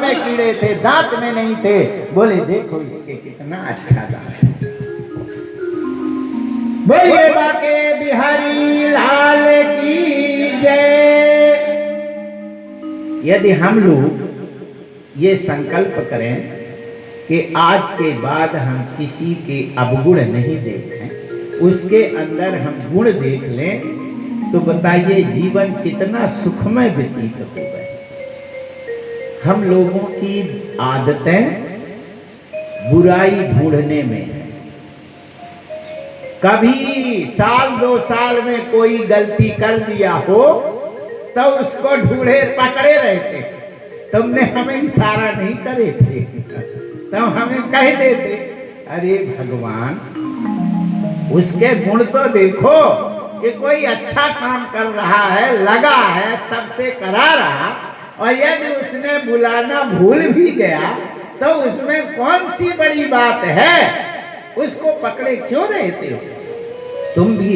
में कीड़े थे, दांत में नहीं थे। बोले देखो इसके कितना अच्छा दांत है। बोलिए बाके बिहारी लाल की जय। यदि हम लोग ये संकल्प करें कि आज के बाद हम किसी के अवगुण नहीं देखें, उसके अंदर हम गुण देख लें, तो बताइए जीवन कितना सुखमय व्यतीत होगा। हम लोगों की आदतें बुराई ढूंढने में है। कभी साल 2 साल में कोई गलती कर दिया हो तो उसको ढूंढे पकड़े रहते, तुमने हमें इशारा नहीं करे थे, तो हमें कह देते अरे भगवान उसके गुण तो देखो कि कोई अच्छा काम कर रहा है, लगा है, सबसे करा रहा, और यदि उसने बुलाना भूल भी गया तो उसमें कौन सी बड़ी बात है, उसको पकड़े क्यों रहते हो। तुम भी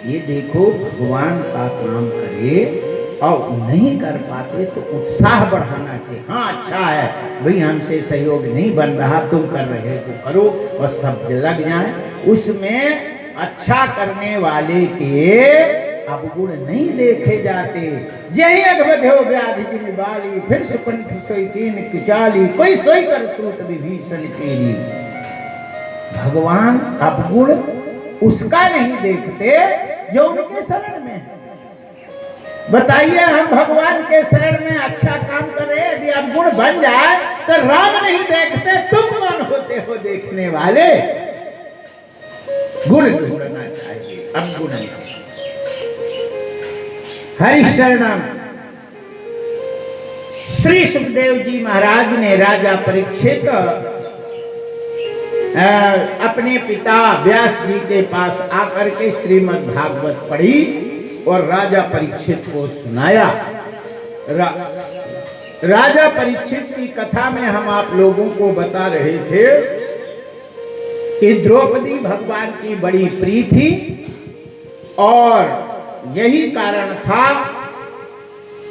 ये देखो भगवान का काम करे और नहीं कर पाते तो उत्साह बढ़ाना चाहिए। हाँ अच्छा है भाई, हमसे सहयोग नहीं बन रहा, तुम कर रहे हो करो, और सब लग जाए उसमें। अच्छा करने वाले के अवगुण नहीं देखे जाते। जही अगबध्यो व्याधि जिन बाली, फिर सुकंठ सोई कीन किचाली, कोई सोई कर तूत विभीषण केली। भगवान अवगुण उसका नहीं देखते जो उनके शरण में है। बताइए हम भगवान के शरण में अच्छा काम करें, यदि अवगुण बन जाए तो राम नहीं देखते, तुम कौन होते हो देखने वाले। गुण ढूंढना चाहिए, अवगुण नहीं। हरिशरणम। श्री सुखदेव जी महाराज ने राजा परीक्षित अपने पिता व्यास जी के पास आकर के श्रीमद् भागवत पढ़ी और राजा परीक्षित को सुनाया। राजा परीक्षित की कथा में हम आप लोगों को बता रहे थे कि द्रौपदी भगवान की बड़ी प्रिय थी, और यही कारण था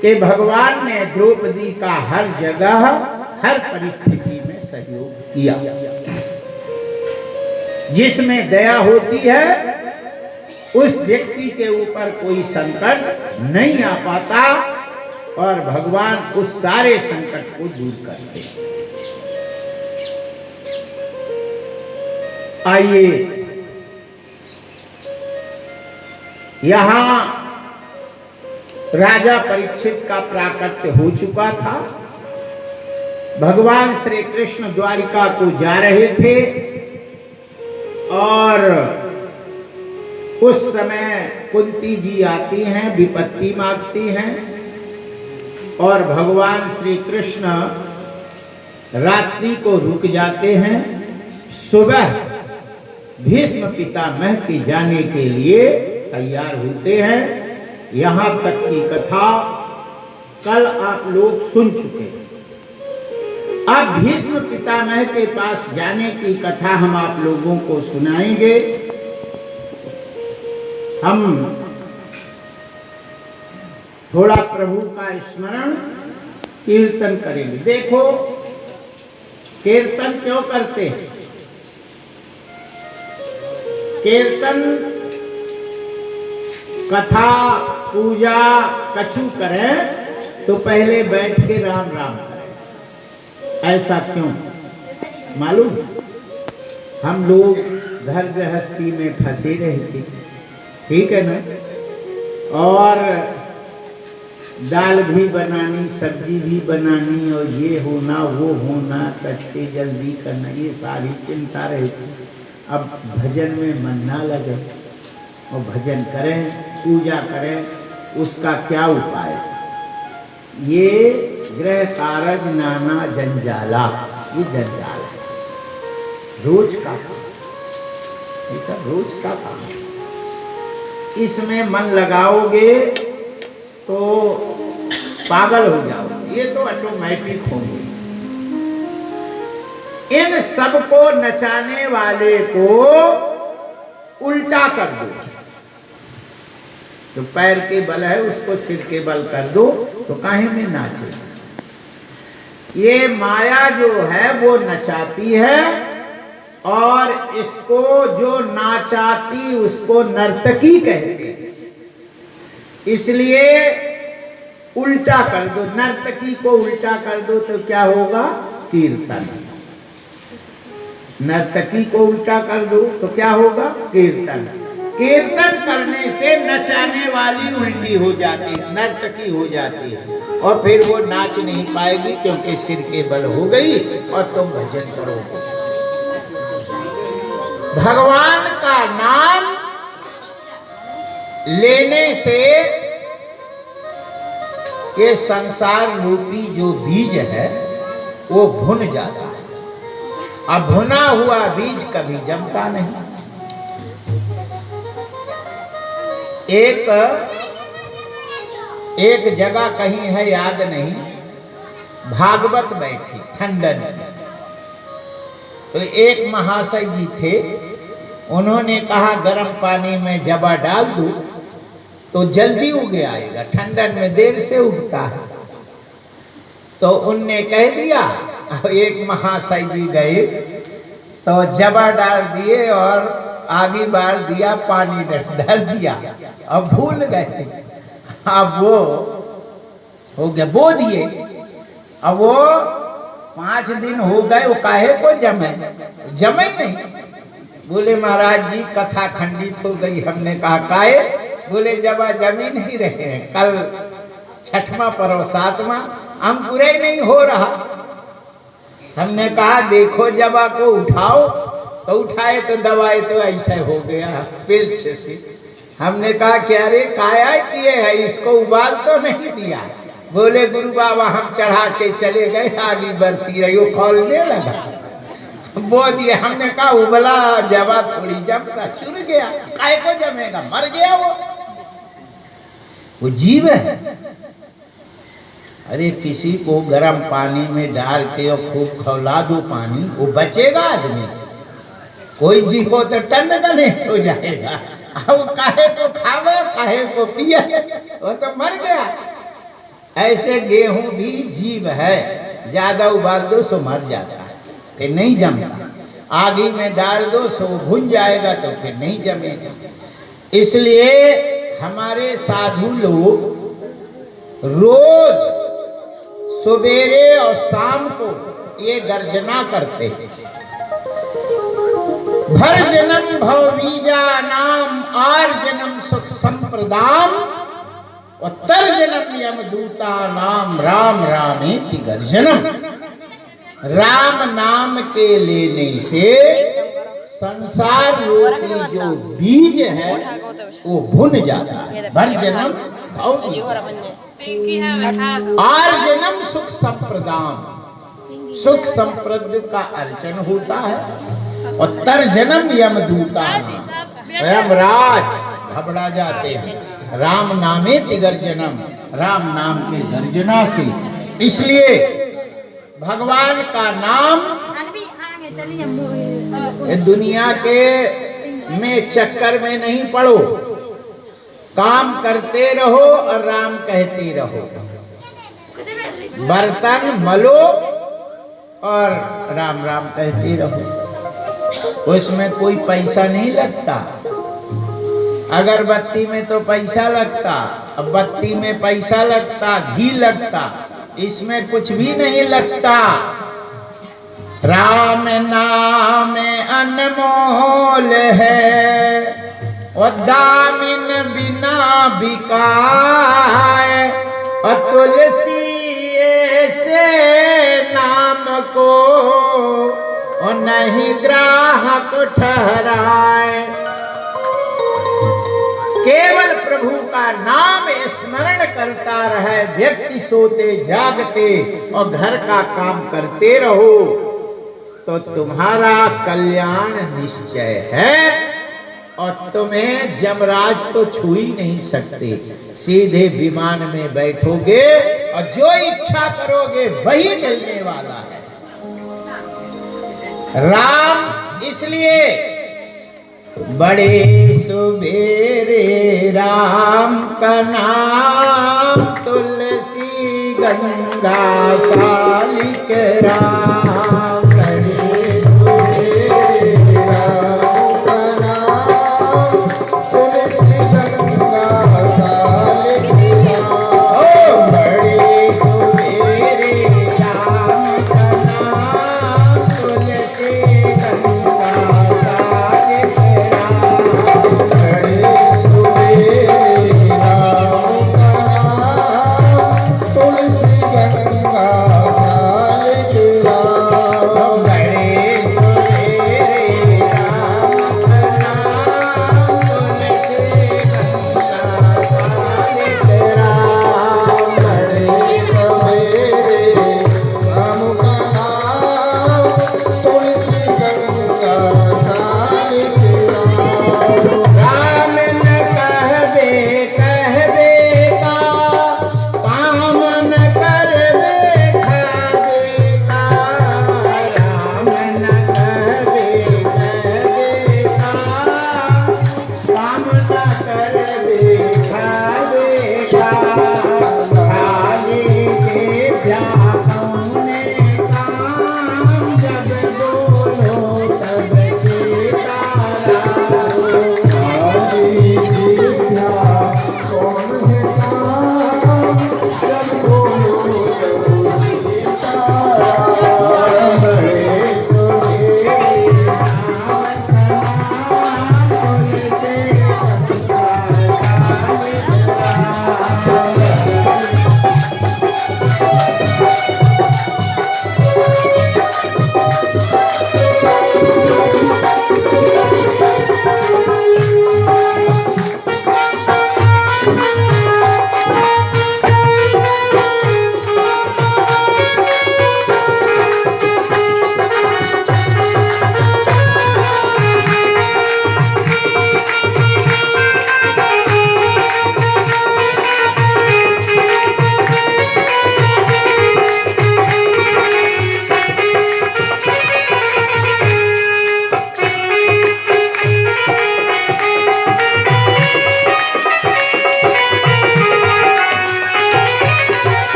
कि भगवान ने द्रौपदी का हर जगह हर परिस्थिति में सहयोग किया। जिसमें दया होती है उस व्यक्ति के ऊपर कोई संकट नहीं आ पाता, और भगवान उस सारे संकट को दूर करते हैं। आइए यहां राजा परीक्षित का प्राकट्य हो चुका था। भगवान श्री कृष्ण द्वारिका को जा रहे थे, और उस समय कुंती जी आती हैं, विपत्ति मांगती हैं, और भगवान श्री कृष्ण रात्रि को रुक जाते हैं। सुबह भीष्म पितामह के जाने के लिए तैयार होते हैं। यहां तक की कथा कल आप लोग सुन चुके हैं। अब भीष्म पितामह के पास जाने की कथा हम आप लोगों को सुनाएंगे। हम थोड़ा प्रभु का स्मरण कीर्तन करेंगे। देखो कीर्तन क्यों करते हैं। कीर्तन कथा पूजा कछु करें तो पहले बैठ के राम राम करें। ऐसा क्यों मालूम। हम लोग घर गृहस्थी में फंसे रहते, ठीक है ना, और दाल भी बनानी, सब्जी भी बनानी, और ये होना वो होना, कच्चे जल्दी करना, ये सारी चिंता रहती। अब भजन में मन ना लगे और भजन करें, पूजा करें, उसका क्या उपाय। ये गृह कारज नाना जंजाला, ये जंजाल है, रोज का काम, ऐसा रोज का काम। इसमें मन लगाओगे तो पागल हो जाओगे, ये तो ऑटोमेटिक होंगे। इन सबको नचाने वाले को उल्टा कर दो। जो पैर के बल है उसको सिर के बल कर दो, तो काहे में नाचे। ये माया जो है वो नचाती है, और इसको जो नाचाती उसको नर्तकी कहते हैं। इसलिए उल्टा कर दो, नर्तकी को उल्टा कर दो तो क्या होगा? कीर्तन। नर्तकी को उल्टा कर दो तो क्या होगा? कीर्तन। कीर्तन करने से नचाने वाली उल्टी हो जाती है, नर्तकी हो जाती है, और फिर वो नाच नहीं पाएगी क्योंकि सिर के बल हो गई और तुम भजन करोगे। भगवान का नाम लेने से ये संसार रूपी जो बीज है वो भुन जाता है। अब भुना हुआ बीज कभी जमता नहीं। एक जगह कहीं है, याद नहीं, भागवत बैठी ठंडन की, तो एक महाशय जी थे, उन्होंने कहा गर्म पानी में जबा डाल दूं तो जल्दी उग आएगा, ठंडन में देर से उगता है। तो उनने कह दिया, एक महाशय जी गए तो जबा डाल दिए और आगे बार दिया, पानी डाल दिया, अब भूल गए। अब वो हो गया, बो दिए, अब वो 5 दिन हो गए, वो काहे को जमे नहीं। बोले महाराज जी कथा खंडित हो गई। हमने कहा काहे? बोले जबा जमी नहीं रहे हैं, कल 6वां पर्व 7वां अंकुरे नहीं हो रहा। हमने कहा देखो जबा को उठाओ, तो उठाए तो दबाए तो ऐसा हो गया पिल्च से। हमने कहा क्या रे काया किए है, इसको उबाल तो नहीं दिया? बोले गुरु बाबा हम चढ़ा के चले गए, आगे बढ़ती रही, वो खोलने लगा, बो दिया। हमने कहा उबला जबा थोड़ी जमता, चुर गया, काय को जमेगा, मर गया वो जीव है। अरे किसी को गर्म पानी में डाल के और खूब खौला दो पानी, वो बचेगा आदमी? कोई जी को तो टन गणेश हो जाएगा। अब काहे को खावे, काहे को पिए, वो तो मर गया। ऐसे गेहूं भी जीव है, ज्यादा उबाल दो सो मर जाता है, फिर नहीं जमता। आगे में डाल दो सो भुन जाएगा तो फिर नहीं जमेगा। इसलिए हमारे साधु लोग रोज सवेरे और शाम को ये गर्जना करते हैं, भर जन्म भवबीजा नाम, आर जन्म सुख संप्रदाम, उत्तर जन्म यमदूता नाम, राम रामेति गर्जनम। राम नाम के लेने से संसार रूपी जो बीज है वो भुन जाता है। भर जन्म आर जन्म सुख संप्रदाम, सुख संप्रद का अर्चन होता है। और तर जन्म यमदूता, यमराज घबरा जाते हैं। राम नामेति गर्जनम, राम नाम के गर्जना से। इसलिए भगवान का नाम दुनिया के में चक्कर में नहीं पड़ो, काम करते रहो और राम कहते रहो। बर्तन मलो और राम राम कहते रहो, उसमें कोई पैसा नहीं लगता। अगरबत्ती में तो पैसा लगता, अब बत्ती में पैसा लगता, घी लगता, इसमें कुछ भी नहीं लगता। राम नाम अनमोल है और दामिन बिना बिकाए, और तुलसी ऐसे नाम को और नहीं ग्राहक ठहराए। केवल प्रभु का नाम स्मरण करता रहे, व्यक्ति सोते जागते और घर का काम करते रहो तो तुम्हारा कल्याण निश्चय है। और तुम्हें जमराज तो छू ही नहीं सकते, सीधे विमान में बैठोगे और जो इच्छा करोगे वही मिलने वाला है। राम इसलिए बड़े सुबेरे राम का नाम तुलसी गंगा साली के राम।